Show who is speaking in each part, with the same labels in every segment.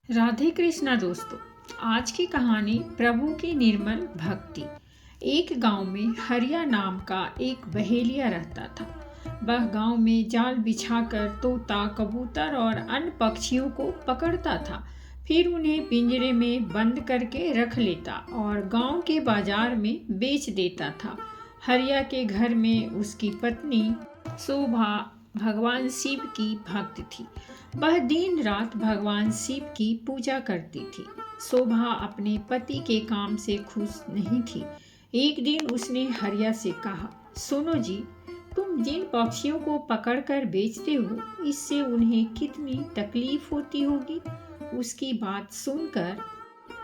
Speaker 1: राधे कृष्णा दोस्तों। आज की कहानी प्रभु की निर्मल भक्ति। एक गांव में हरिया नाम का एक बहेलिया रहता था। वह गांव में जाल बिछाकर तोता, कबूतर और अन्य पक्षियों को पकड़ता था। फिर उन्हें पिंजरे में बंद करके रख लेता और गांव के बाजार में बेच देता था। हरिया के घर में उसकी पत्नी शोभा भगवान शिव की भक्त थी। वह दिन रात भगवान शिव की पूजा करती थी। शोभा अपने पति के काम से खुश नहीं थी। एक दिन उसने हरिया से कहा, सुनो जी, तुम जिन पक्षियों को पकड़कर बेचते हो, इससे उन्हें कितनी तकलीफ होती होगी। उसकी बात सुनकर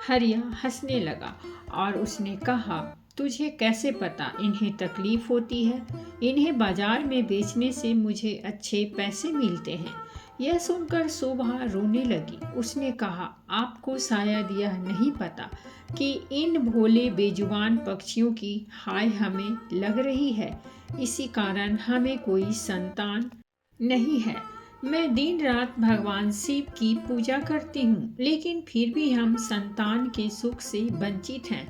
Speaker 1: हरिया हंसने लगा और उसने कहा, तुझे कैसे पता इन्हें तकलीफ होती है? इन्हें बाजार में बेचने से मुझे अच्छे पैसे मिलते हैं। यह सुनकर शोभा रोने लगी। उसने कहा, आपको शायद यह नहीं पता कि इन भोले बेजुबान पक्षियों की हाय हमें लग रही है। इसी कारण हमें कोई संतान नहीं है। मैं दिन रात भगवान शिव की पूजा करती हूँ, लेकिन फिर भी हम संतान के सुख से वंचित हैं।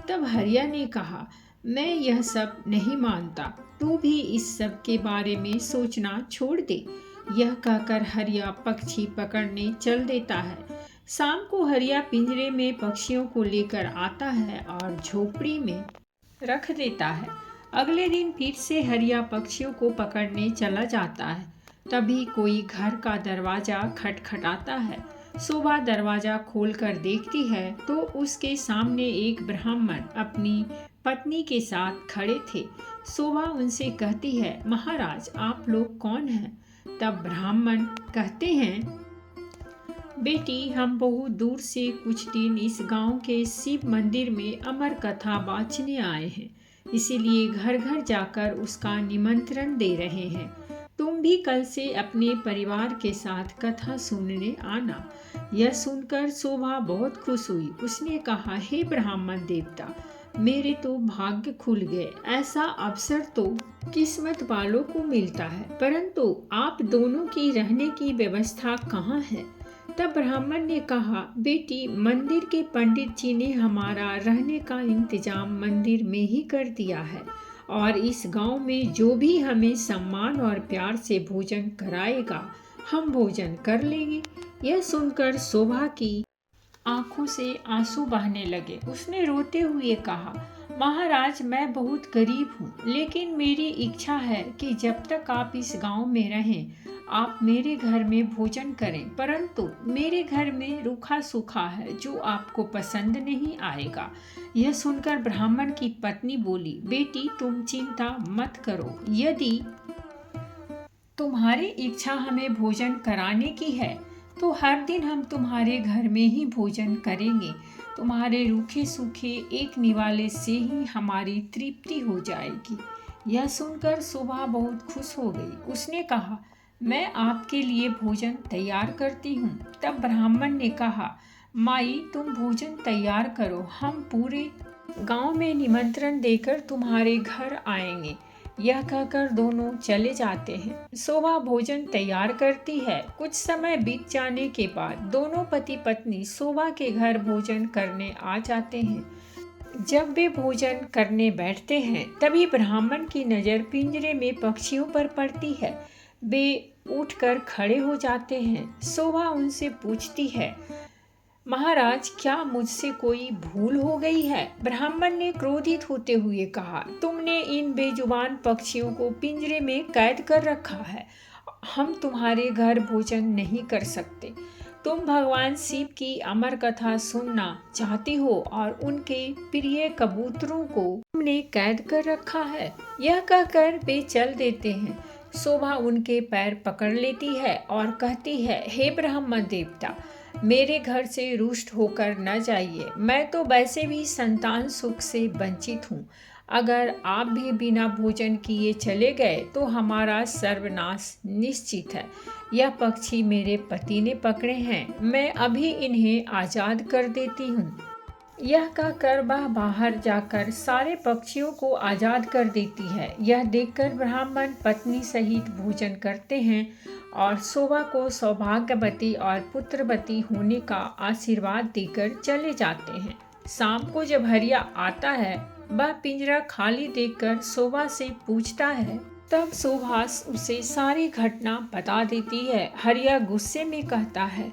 Speaker 1: तब हरिया ने कहा, मैं यह सब नहीं मानता, तू भी इस सब के बारे में सोचना छोड़ दे। यह कहकर हरिया पक्षी पकड़ने चल देता है। शाम को हरिया पिंजरे में पक्षियों को लेकर आता है और झोपड़ी में रख देता है। अगले दिन फिर से हरिया पक्षियों को पकड़ने चला जाता है। तभी कोई घर का दरवाजा खटखटाता है। शोभा दरवाजा खोलकर देखती है तो उसके सामने एक ब्राह्मण अपनी पत्नी के साथ खड़े थे। शोभा उनसे कहती है, महाराज, आप लोग कौन हैं? तब ब्राह्मण कहते हैं, बेटी, हम बहुत दूर से कुछ दिन इस गांव के शिव मंदिर में अमर कथा बाँचने आए हैं, इसीलिए घर घर जाकर उसका निमंत्रण दे रहे हैं। तुम भी कल से अपने परिवार के साथ कथा सुनने आना। यह सुनकर शोभा बहुत खुश हुई। उसने कहा, हे ब्राह्मण देवता, मेरे तो भाग्य खुल गए। ऐसा अवसर तो किस्मत वालों को मिलता है, परंतु आप दोनों की रहने की व्यवस्था कहाँ है? तब ब्राह्मण ने कहा, बेटी, मंदिर के पंडित जी ने हमारा रहने का इंतजाम मंदिर में ही कर दिया है और इस गांव में जो भी हमें सम्मान और प्यार से भोजन कराएगा, हम भोजन कर लेंगे। यह सुनकर शोभा की आंखों से आंसू बहने लगे। उसने रोते हुए कहा, महाराज, मैं बहुत गरीब हूँ, लेकिन मेरी इच्छा है कि जब तक आप इस गांव में रहें, आप मेरे घर में भोजन करें, परंतु मेरे घर में रूखा सूखा है जो आपको पसंद नहीं आएगा। यह सुनकर ब्राह्मण की पत्नी बोली, बेटी, तुम चिंता मत करो। यदि तुम्हारी इच्छा हमें भोजन कराने की है तो हर दिन हम तुम्हारे घर में ही भोजन करेंगे। तुम्हारे रूखे सूखे एक निवाले से ही हमारी तृप्ति हो जाएगी। यह सुनकर शोभा बहुत खुश हो गई। उसने कहा, मैं आपके लिए भोजन तैयार करती हूँ। तब ब्राह्मण ने कहा, माई, तुम भोजन तैयार करो, हम पूरे गांव में निमंत्रण देकर तुम्हारे घर आएंगे। यह कहकर दोनों चले जाते हैं। शोभा भोजन तैयार करती है। कुछ समय बीत जाने के बाद दोनों पति पत्नी शोभा के घर भोजन करने आ जाते हैं। जब वे भोजन करने बैठते हैं, तभी ब्राह्मण की नज़र पिंजरे में पक्षियों पर पड़ती है। वे उठकर खड़े हो जाते हैं। शोभा उनसे पूछती है, महाराज, क्या मुझसे कोई भूल हो गई है? ब्राह्मण ने क्रोधित होते हुए कहा, तुमने इन बेजुबान पक्षियों को पिंजरे में कैद कर रखा है। हम तुम्हारे घर भोजन नहीं कर सकते। तुम भगवान शिव की अमर कथा सुनना चाहती हो और उनके प्रिय कबूतरों को तुमने कैद कर रखा है। यह कहकर वे चल देते हैं। शोभा उनके पैर पकड़ लेती है और कहती है, हे ब्राह्मण देवता, मेरे घर से रुष्ट होकर न जाइए। मैं तो वैसे भी संतान सुख से वंचित हूँ। अगर आप भी बिना भोजन किए चले गए तो हमारा सर्वनाश निश्चित है। यह पक्षी मेरे पति ने पकड़े हैं, मैं अभी इन्हें आज़ाद कर देती हूँ। यह कहकर वह बाहर जाकर सारे पक्षियों को आज़ाद कर देती है। यह देखकर ब्राह्मण पत्नी सहित भोजन करते हैं और शोभा को सौभाग्यवती और पुत्रवती होने का आशीर्वाद देकर चले जाते हैं। शाम को जब हरिया आता है, वह पिंजरा खाली देखकर शोभा से पूछता है। तब शोभा उसे सारी घटना बता देती है। हरिया गुस्से में कहता है,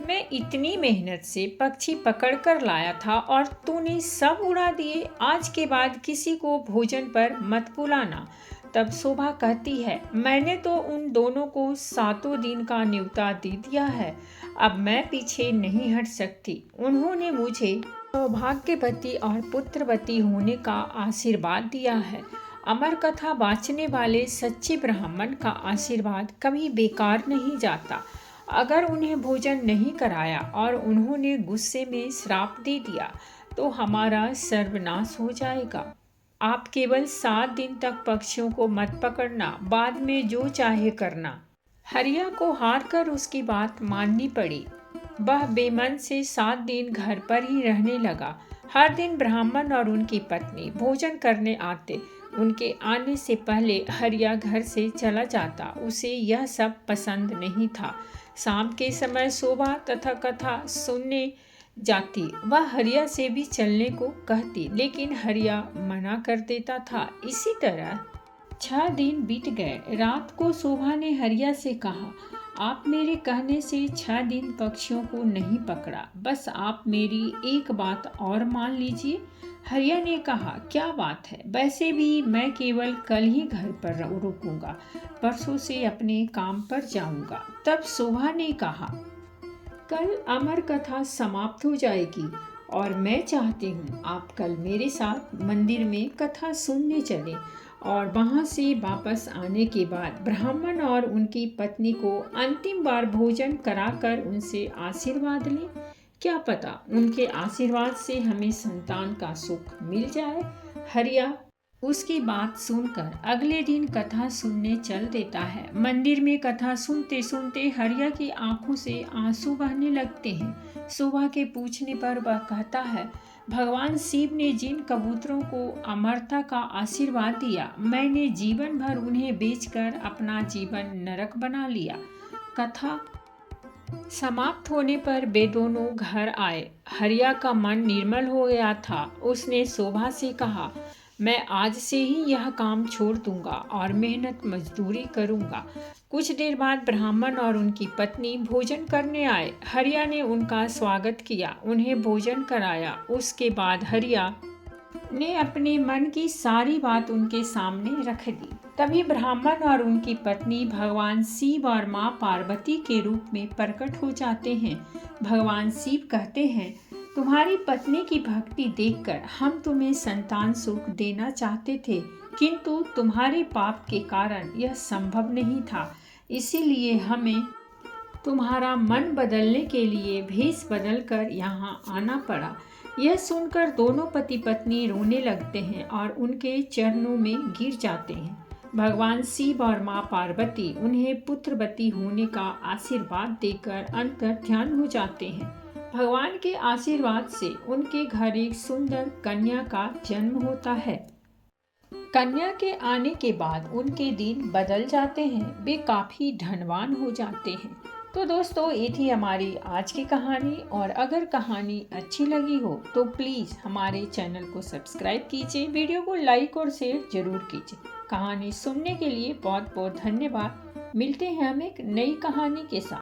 Speaker 1: मैं इतनी मेहनत से पक्षी पकड़ कर लाया था और तूने सब उड़ा दिए। आज के बाद किसी को भोजन पर मत बुलाना। तब शोभा कहती है, मैंने तो उन दोनों को 7 दिन का न्योता दे दिया है। अब मैं पीछे नहीं हट सकती। उन्होंने मुझे सौभाग्यवती और पुत्रवती होने का आशीर्वाद दिया है। अमर कथा वाचने वाले सच्चे ब्राह्मण का आशीर्वाद कभी बेकार नहीं जाता। अगर उन्हें भोजन नहीं कराया और उन्होंने गुस्से में श्राप दे दिया तो हमारा सर्वनाश हो जाएगा। आप केवल 7 दिन तक पक्षियों को मत पकड़ना, बाद में जो चाहे करना। हरिया को हार कर उसकी बात माननी पड़ी। वह बेमन से 7 दिन घर पर ही रहने लगा। हर दिन ब्राह्मण और उनकी पत्नी भोजन करने आते। उनके आने से पहले हरिया घर से चला जाता। उसे यह सब पसंद नहीं था। शाम के समय शोभा तथा कथा सुनने जाती। वह हरिया से भी चलने को कहती, लेकिन हरिया मना कर देता था। इसी तरह 6 दिन बीत गए। रात को शोभा ने हरिया से कहा, आप मेरे कहने से 6 दिन पक्षियों को नहीं पकड़ा, बस आप मेरी एक बात और मान लीजिए। हरिया ने कहा, क्या बात है? वैसे भी मैं केवल कल ही घर पर रुकूंगा, परसों से अपने काम पर जाऊंगा। तब शोभा ने कहा, कल अमर कथा समाप्त हो जाएगी और मैं चाहती हूँ आप कल मेरे साथ मंदिर में कथा सुनने चलें और वहाँ से वापस आने के बाद ब्राह्मण और उनकी पत्नी को अंतिम बार भोजन कराकर उनसे आशीर्वाद लें। क्या पता उनके आशीर्वाद से हमें संतान का सुख मिल जाए। हरिया उसकी बात सुनकर अगले दिन कथा सुनने चल देता है। मंदिर में कथा सुनते सुनते हरिया की आंखों से आंसू बहने लगते हैं। शोभा के पूछने पर वह कहता है, भगवान शिव ने जिन कबूतरों को अमरता का आशीर्वाद दिया, मैंने जीवन भर उन्हें बेचकर अपना जीवन नरक बना लिया। कथा समाप्त होने पर वे दोनों घर आए। हरिया का मन निर्मल हो गया था। उसने शोभा से कहा, मैं आज से ही यह काम छोड़ दूंगा और मेहनत मजदूरी करूंगा। कुछ देर बाद ब्राह्मण और उनकी पत्नी भोजन करने आए। हरिया ने उनका स्वागत किया, उन्हें भोजन कराया। उसके बाद हरिया ने अपने मन की सारी बात उनके सामने रख दी। तभी ब्राह्मण और उनकी पत्नी भगवान शिव और माँ पार्वती के रूप में प्रकट हो जाते हैं। भगवान शिव कहते हैं, तुम्हारी पत्नी की भक्ति देखकर हम तुम्हें संतान सुख देना चाहते थे, किंतु तुम्हारे पाप के कारण यह संभव नहीं था। इसीलिए हमें तुम्हारा मन बदलने के लिए भेष बदलकर यहाँ आना पड़ा। यह सुनकर दोनों पति पत्नी रोने लगते हैं और उनके चरणों में गिर जाते हैं। भगवान शिव और माँ पार्वती उन्हें पुत्रवती होने का आशीर्वाद देकर अंतर ध्यान हो जाते हैं। भगवान के आशीर्वाद से उनके घर एक सुंदर कन्या का जन्म होता है। कन्या के आने के बाद उनके दिन बदल जाते हैं। वे काफ़ी धनवान हो जाते हैं। तो दोस्तों, ये थी हमारी आज की कहानी, और अगर कहानी अच्छी लगी हो तो प्लीज़ हमारे चैनल को सब्सक्राइब कीजिए, वीडियो को लाइक और शेयर जरूर कीजिए। कहानी सुनने के लिए बहुत बहुत धन्यवाद। मिलते हैं हम एक नई कहानी के साथ।